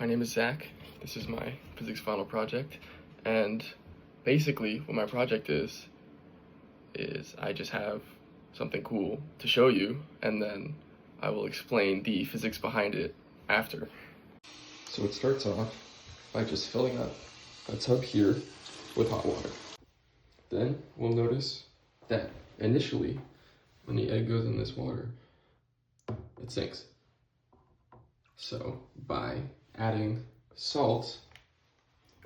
My name is Zack. This is my physics final project, and basically what my project is I just have something cool to show you, and then I will explain the physics behind it after. So it starts off by just filling up a tub here with hot water. Then we'll notice that initially, when the egg goes in this water, it sinks. So by adding salt,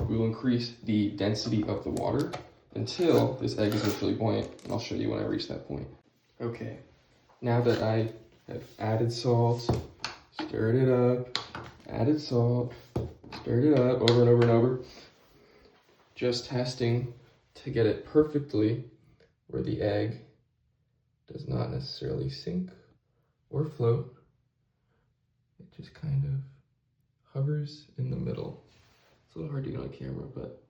we will increase the density of the water until this egg is neutrally buoyant, and I'll show you when I reach that point. Okay, now that I have added salt, stirred it up, added salt, stirred it up over and over and over, just testing to get it perfectly where the egg does not necessarily sink or float. It just kind of hovers in the middle. It's a little hard to get on camera, but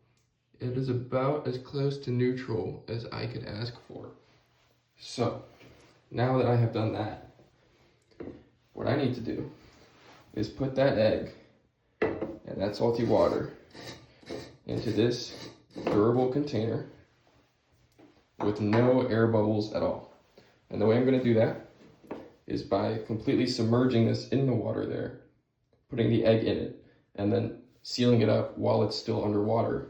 it is about as close to neutral as I could ask for. So, now that I have done that, what I need to do is put that egg and that salty water into this durable container with no air bubbles at all. And the way I'm going to do that is by completely submerging this in the water there, putting the egg in it, and then sealing it up while it's still underwater.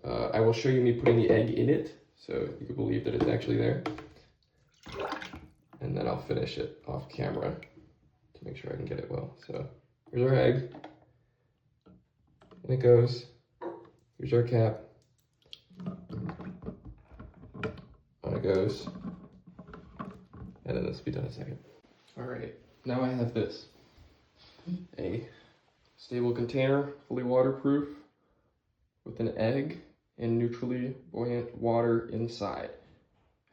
I will show you me putting the egg in it, so you can believe that it's actually there. And then I'll finish it off camera to make sure I can get it well. So here's our egg. In it goes. Here's our cap. On it goes. And then this will be done in a second. All right, now I have this. A stable container, fully waterproof, with an egg and neutrally buoyant water inside.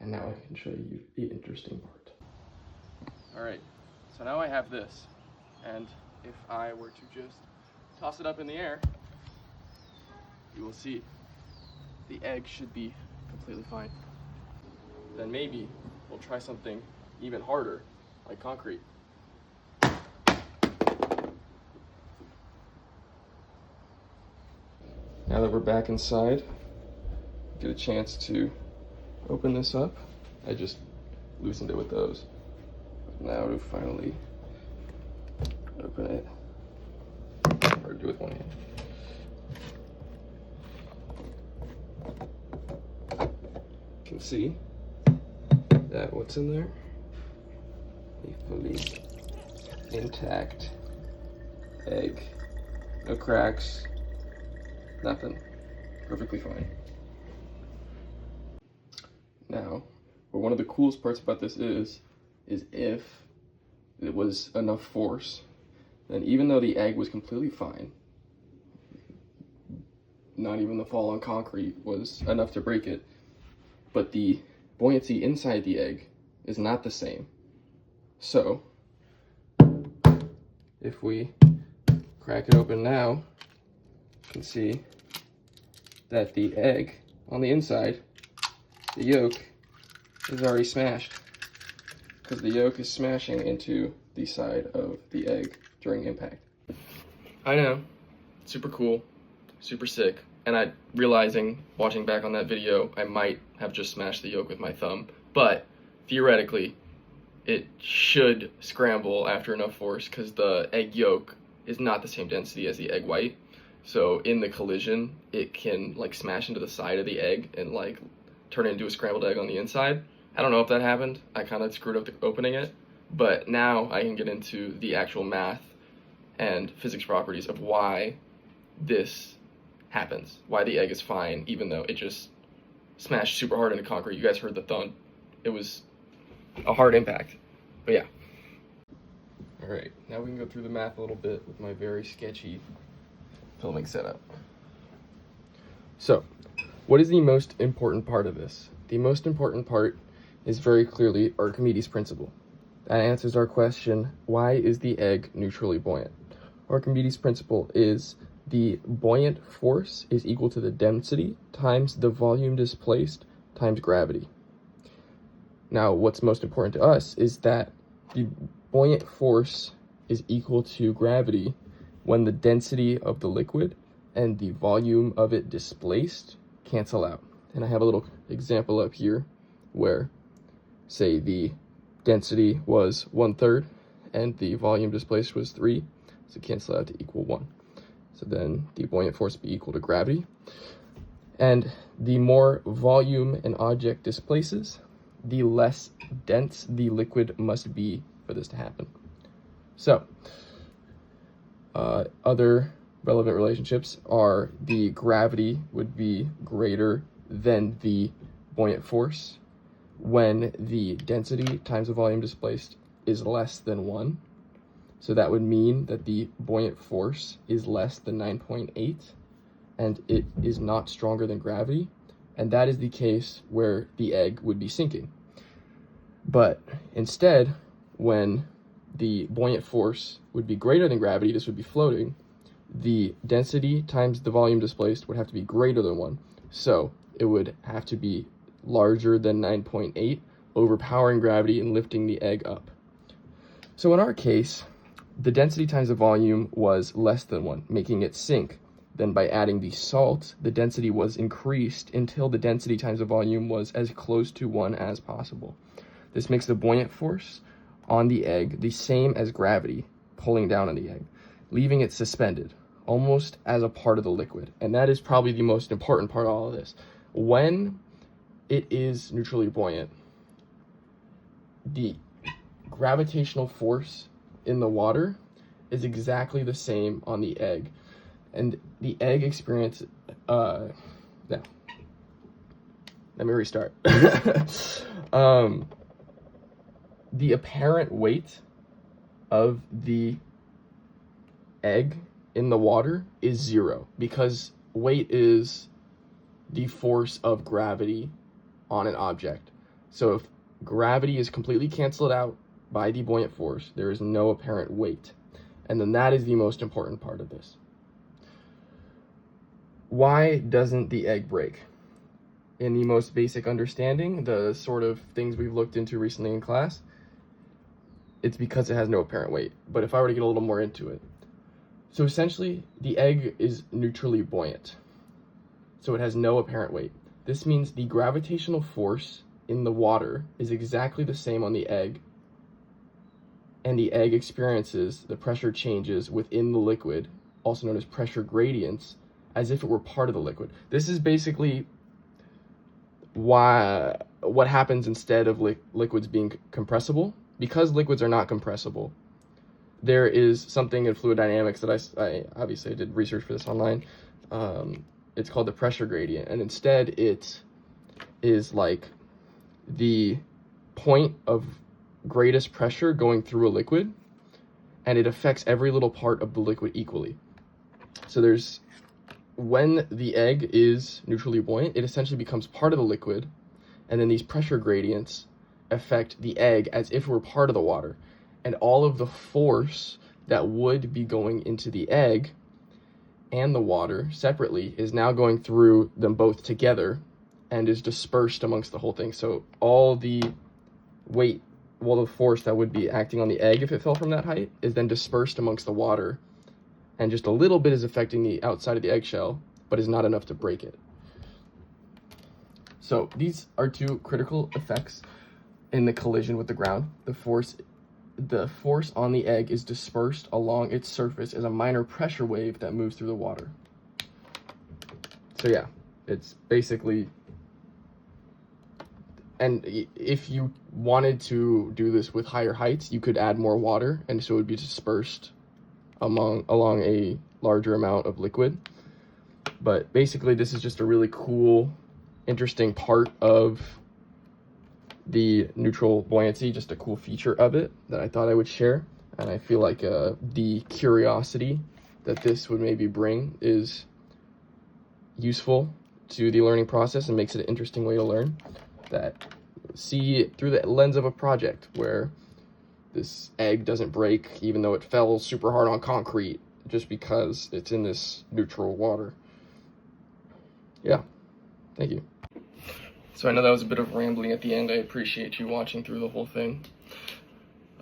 And now I can show you the interesting part. All right, so now I have this. And if I were to just toss it up in the air, you will see the egg should be completely fine. Then maybe we'll try something even harder, like concrete. Now that we're back inside, get a chance to open this up. I just loosened it with those. Now to finally open it, or do it with one hand. You can see that what's in there, a fully intact egg. No cracks, nothing, perfectly fine. Now, one of the coolest parts about this is if it was enough force, then even though the egg was completely fine, not even the fall on concrete was enough to break it, but the buoyancy inside the egg is not the same. So, if we crack it open now, you can see that the egg on the inside, the yolk, is already smashed, because the yolk is smashing into the side of the egg during impact. I know, super cool, super sick, and I realizing, watching back on that video, I might have just smashed the yolk with my thumb, but theoretically, it should scramble after enough force, because the egg yolk is not the same density as the egg white. So in the collision, it can like smash into the side of the egg and like turn it into a scrambled egg on the inside. I don't know if that happened. I kind of screwed up opening it, but now I can get into the actual math and physics properties of why this happens, why the egg is fine, even though it just smashed super hard into concrete. You guys heard the thud. It was a hard impact, but yeah. All right, now we can go through the math a little bit with my very sketchy filming setup. So, what is the most important part of this? The most important part is very clearly Archimedes' principle. That answers our question, why is the egg neutrally buoyant? Archimedes' principle is the buoyant force is equal to the density times the volume displaced times gravity. Now, what's most important to us is that the buoyant force is equal to gravity when the density of the liquid and the volume of it displaced cancel out. And I have a little example up here where, say, the density was 1/3 and the volume displaced was 3, so cancel out to equal 1. So then the buoyant force would be equal to gravity. And the more volume an object displaces, the less dense the liquid must be for this to happen. So, other relevant relationships are the gravity would be greater than the buoyant force when the density times the volume displaced is less than 1. So that would mean that the buoyant force is less than 9.8, and it is not stronger than gravity. And that is the case where the egg would be sinking. But instead, when the buoyant force would be greater than gravity, this would be floating, the density times the volume displaced would have to be greater than 1. So it would have to be larger than 9.8, overpowering gravity and lifting the egg up. So in our case, the density times the volume was less than 1, making it sink. Then by adding the salt, the density was increased until the density times the volume was as close to 1 as possible. This makes the buoyant force on the egg the same as gravity pulling down on the egg, leaving it suspended, almost as a part of the liquid. And that is probably the most important part of all of this. When it is neutrally buoyant, the gravitational force in the water is exactly the same on the egg. And the egg experience, now, let me restart. The apparent weight of the egg in the water is 0, because weight is the force of gravity on an object. So if gravity is completely canceled out by the buoyant force, there is no apparent weight. And then that is the most important part of this. Why doesn't the egg break? In the most basic understanding, the sort of things we've looked into recently in class, it's because it has no apparent weight. But if I were to get a little more into it, so essentially the egg is neutrally buoyant, so it has no apparent weight. This means the gravitational force in the water is exactly the same on the egg, and the egg experiences the pressure changes within the liquid, also known as pressure gradients, as if it were part of the liquid. This is basically what happens instead of liquids being compressible. Because liquids are not compressible, there is something in fluid dynamics that I obviously did research for this online. It's called the pressure gradient, and instead it is like the point of greatest pressure going through a liquid, and it affects every little part of the liquid equally. So when the egg is neutrally buoyant, it essentially becomes part of the liquid, and then these pressure gradients affect the egg as if it were part of the water. And all of the force that would be going into the egg and the water separately is now going through them both together and is dispersed amongst the whole thing. So all the weight, all the force that would be acting on the egg if it fell from that height is then dispersed amongst the water, and just a little bit is affecting the outside of the eggshell, but is not enough to break it. So these are two critical effects in the collision with the ground. The force on the egg is dispersed along its surface as a minor pressure wave that moves through the water. So yeah, it's basically, and if you wanted to do this with higher heights, you could add more water, and so it would be dispersed along a larger amount of liquid. But basically, this is just a really cool, interesting part of the neutral buoyancy, just a cool feature of it that I thought I would share. And I feel like the curiosity that this would maybe bring is useful to the learning process and makes it an interesting way to learn, that see it through the lens of a project where this egg doesn't break even though it fell super hard on concrete just because it's in this neutral water. Yeah, thank you. So I know that was a bit of rambling at the end. I appreciate you watching through the whole thing.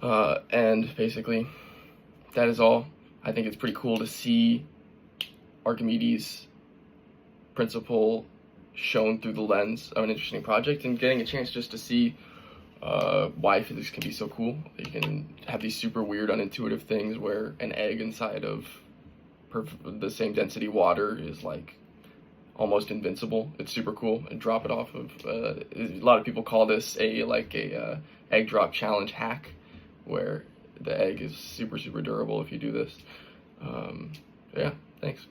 And basically, that is all. I think it's pretty cool to see Archimedes' principle shown through the lens of an interesting project, and getting a chance just to see why physics can be so cool. You can have these super weird, unintuitive things where an egg inside of the same density water is like almost invincible. It's super cool. And drop it off of a lot of people call this a egg drop challenge hack, where the egg is super durable if you do this. Yeah, thanks.